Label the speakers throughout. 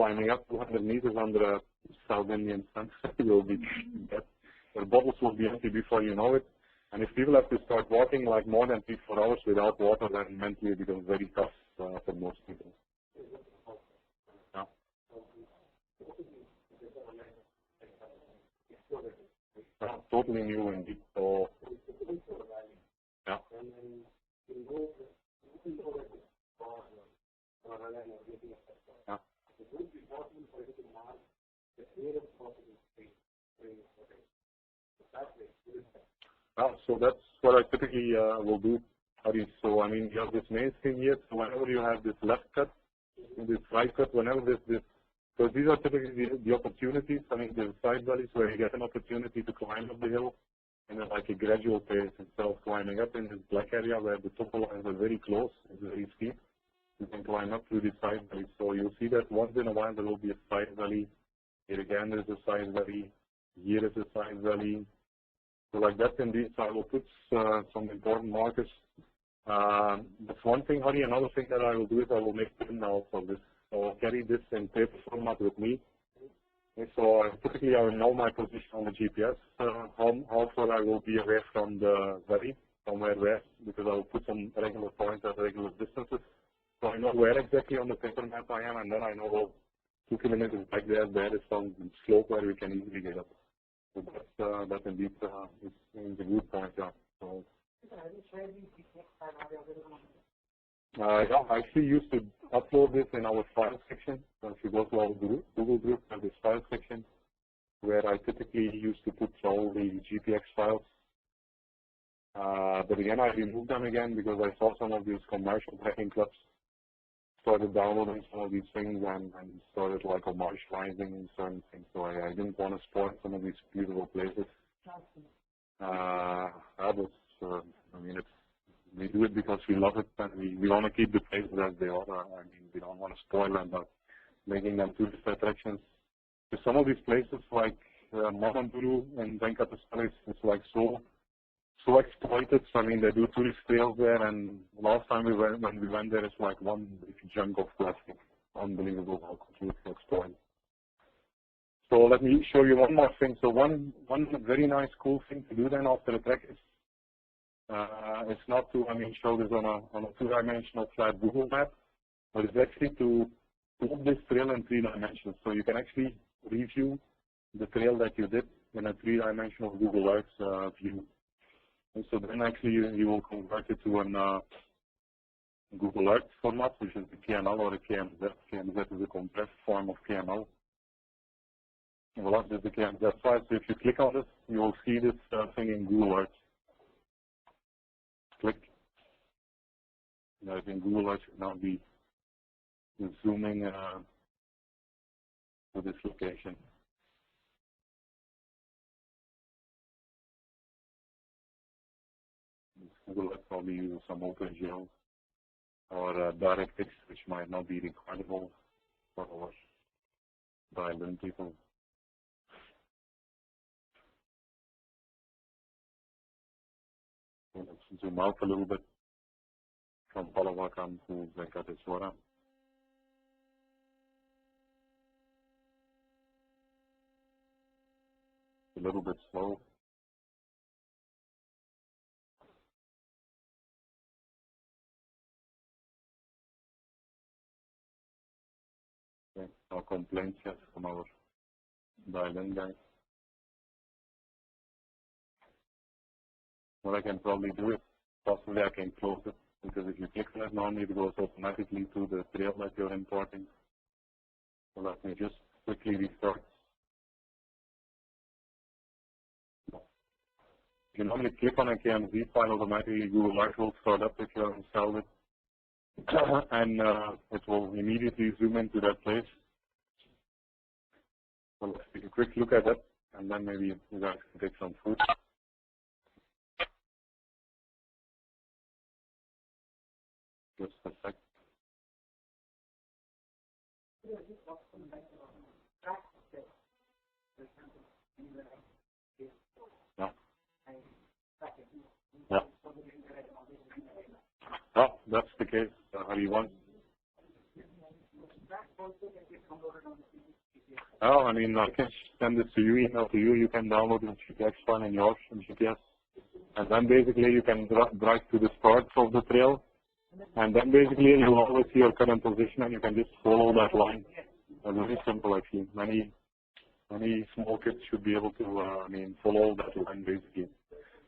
Speaker 1: climbing up 200 meters under a South Indian sun, you will be dead. Your bottles will be empty before you know it. And if people have to start walking like more than 3-4 hours without water, then mentally it becomes very tough for most people. Yeah. Totally new indeed. So, yeah. Yeah. So that's what I typically will do. So I mean, you have this main thing here. So whenever you have this left cut, this right cut, whenever this, so these are typically the opportunities. I mean, the side valleys where you get an opportunity to climb up the hill in like a gradual pace instead of climbing up in this black area where the topo lines are very close, it's very steep. You can climb up through the side valleys. So you'll see that once in a while there will be a side valley. Here again there's a side valley. Here is a side valley. So like that indeed, so I will put some important markers. That's one thing, Harry. Another thing that I will do is I will make printouts of this. So I'll carry this in paper format with me. And so typically I will know my position on the GPS. How far I will be away from the valley, somewhere west, because I will put some regular points at regular distances. So I know where exactly on the paper map I am, and then I know, well, 2 kilometers back there is some slope where we can easily get up. So that indeed is a good point, yeah. So, yeah, I actually used to upload this in our file section. So if you go to our Google group, there's this file section where I typically used to put all the GPX files. But again, I removed them again because I saw some of these commercial hacking clubs started downloading some of these things and started like commercializing certain things. So I didn't want to spoil some of these beautiful places. I mean, we do it because we love it and we want to keep the places as they are. I mean, we don't want to spoil them by making them tourist attractions. So some of these places like Manamburu and Venkatapalli, it's like so exploited. So, I mean, they do tourist trails there, and last time when we went there, it's like one big chunk of plastic. Unbelievable how completely exploited. So let me show you one more thing. So one very nice, cool thing to do then after the trek is, it's not to, I mean, show this on a two-dimensional flat Google map, but it's actually to put this trail in 3 dimensions. So you can actually review the trail that you did in a 3-dimensional Google Earth view. And so then actually you will convert it to a Google Earth format, which is the KML or the KMZ. KMZ is a compressed form of KML. Well, this is the KMZ file. So if you click on this, you will see this thing in Google Earth. Click. Now in Google Earth should now be zooming to this location. Google Earth probably uses some OpenGL or DirectX, which might not be requireable for our dial-in people. So let's zoom out a little bit from Palawakan to Venkateswara. A little bit slow. Okay. No complaints yet from our dial-in guys. What I can probably do is, possibly I can close it, because if you click on it, normally it goes automatically to the trail that you're importing. So let me just quickly restart. If you normally click on a KMZ file, automatically Google Earth will start up if you have installed it. And it will immediately zoom into that place. So let's take a quick look at that, and then maybe you guys can take some food. Just a sec. Yeah. Yeah. Oh, that's the case. How do you want? Oh, I mean, I can send this to you, email to you. You can download the GPS file in your GPS. And then basically you can drive to the start of the trail. And then basically you'll always see your current position and you can just follow that line. It's very simple actually. Many small kids should be able to, follow that line basically.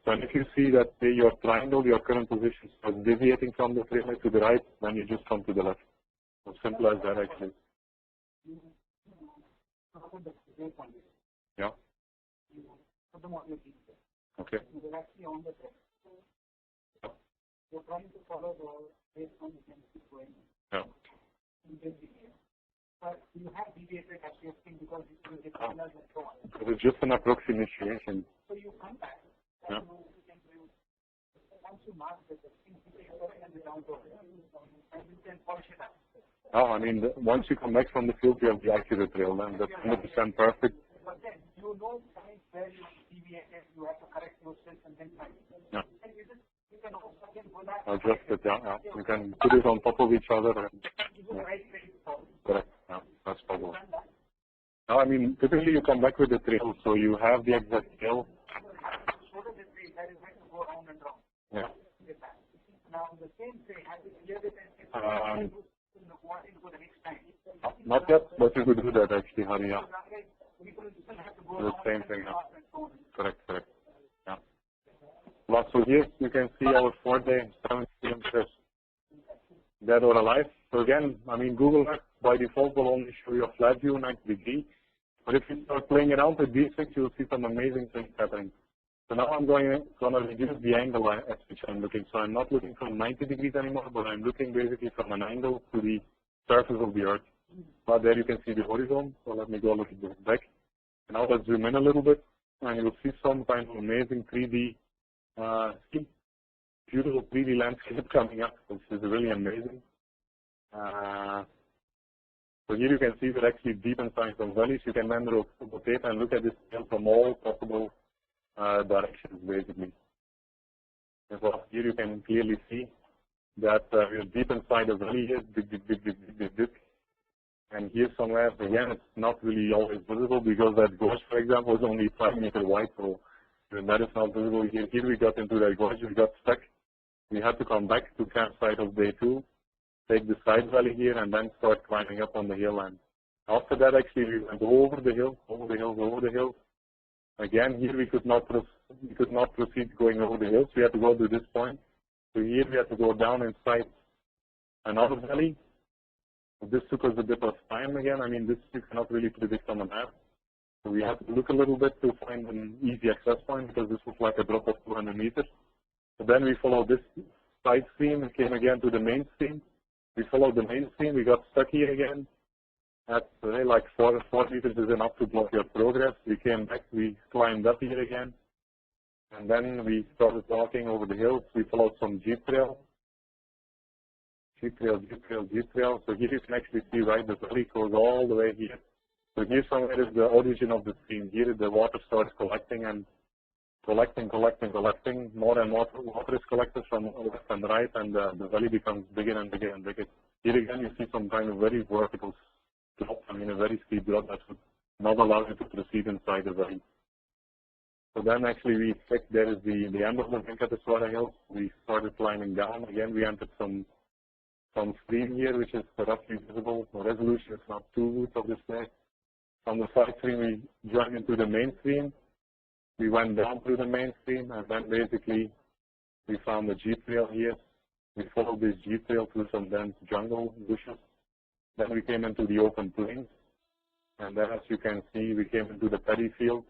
Speaker 1: So and if you see that say your triangle, your current position starts deviating from the trail to the right, then you just come to the left. As simple as that actually. Yeah. Okay.
Speaker 2: You're trying to follow the based on the going.
Speaker 1: Yeah.
Speaker 2: But you have deviated as you're saying because you get signals and so on.
Speaker 1: Because it's just an approximation.
Speaker 2: So you come back.
Speaker 1: Yeah.
Speaker 2: Once you mark the thing, you take it and the download and you can polish it up.
Speaker 1: Oh, I mean, once you come back from the field, you have the accurate trail, and that's 100% perfect.
Speaker 2: But then you know where you deviated, you have to correct yourself and then find it.
Speaker 1: Yeah.
Speaker 2: And you can also again go back.
Speaker 1: Adjust it, yeah. You can put it on top of each other. And, yeah. Correct, yeah, that's possible. Now, I mean, typically you come back with the trail, so you have the exact trail. Yeah.
Speaker 2: Now, the same thing, has it cleared it
Speaker 1: not yet, but you could do that actually, Hari. Yeah. The same thing. Yeah. Correct. Yeah. Well, so here you can see our 4-day, 7 p.m. trips, dead or alive. So again, I mean, Google Maps by default will only show you a flat view, 90 degrees. But if you start playing around with these things, you'll see some amazing things happening. So now I'm going to reduce the angle at which I'm looking. So I'm not looking from 90 degrees anymore, but I'm looking basically from an angle to the surface of the Earth. Now there you can see the horizon. So let me go a little bit back. Now let's zoom in a little bit, and you'll see some kind of amazing 3D, beautiful 3D landscape coming up, which is really amazing. So here you can see that actually deep inside some valleys, you can then rotate and look at this scale from all possible directions basically. And so here you can clearly see that we're deep inside the valley here, big. And here somewhere, again, it's not really always visible because that gorge, for example, is only 5 meters wide, so that is not visible here. Here we got into that gorge, we got stuck. We had to come back to campsite of day 2, take the side valley here, and then start climbing up on the hill. And after that, actually, we went over the hills. Again, here we could not proceed going over the hills. We had to go to this point. So here we had to go down inside another valley. This took us a bit of time again. I mean, this you cannot really predict on the map. So we had to look a little bit to find an easy access point because this was like a drop of 200 meters. So then we followed this side stream and came again to the main stream. We followed the main stream. We got stuck here again. At like 4 meters is enough to block your progress. We came back. We climbed up here again. And then we started walking over the hills. We followed some jeep trail. So here you can actually see, right, the valley goes all the way here. So here somewhere is the origin of the stream. Here the water starts collecting and collecting. More and more water is collected from left and right, and the valley becomes bigger and bigger and bigger. Here again you see some kind of very vertical drop, I mean a very steep drop that would not allow you to proceed inside the valley. So then actually we checked, there is the end of the Venkateswara Hills. We started climbing down. Again we entered some stream here, which is roughly visible. The resolution is not too good of this place. From the side stream, we joined into the main stream. We went down through the main stream, and then basically we found the jeep trail here. We followed this jeep trail through some dense jungle bushes. Then we came into the open plains, and then as you can see, we came into the paddy field.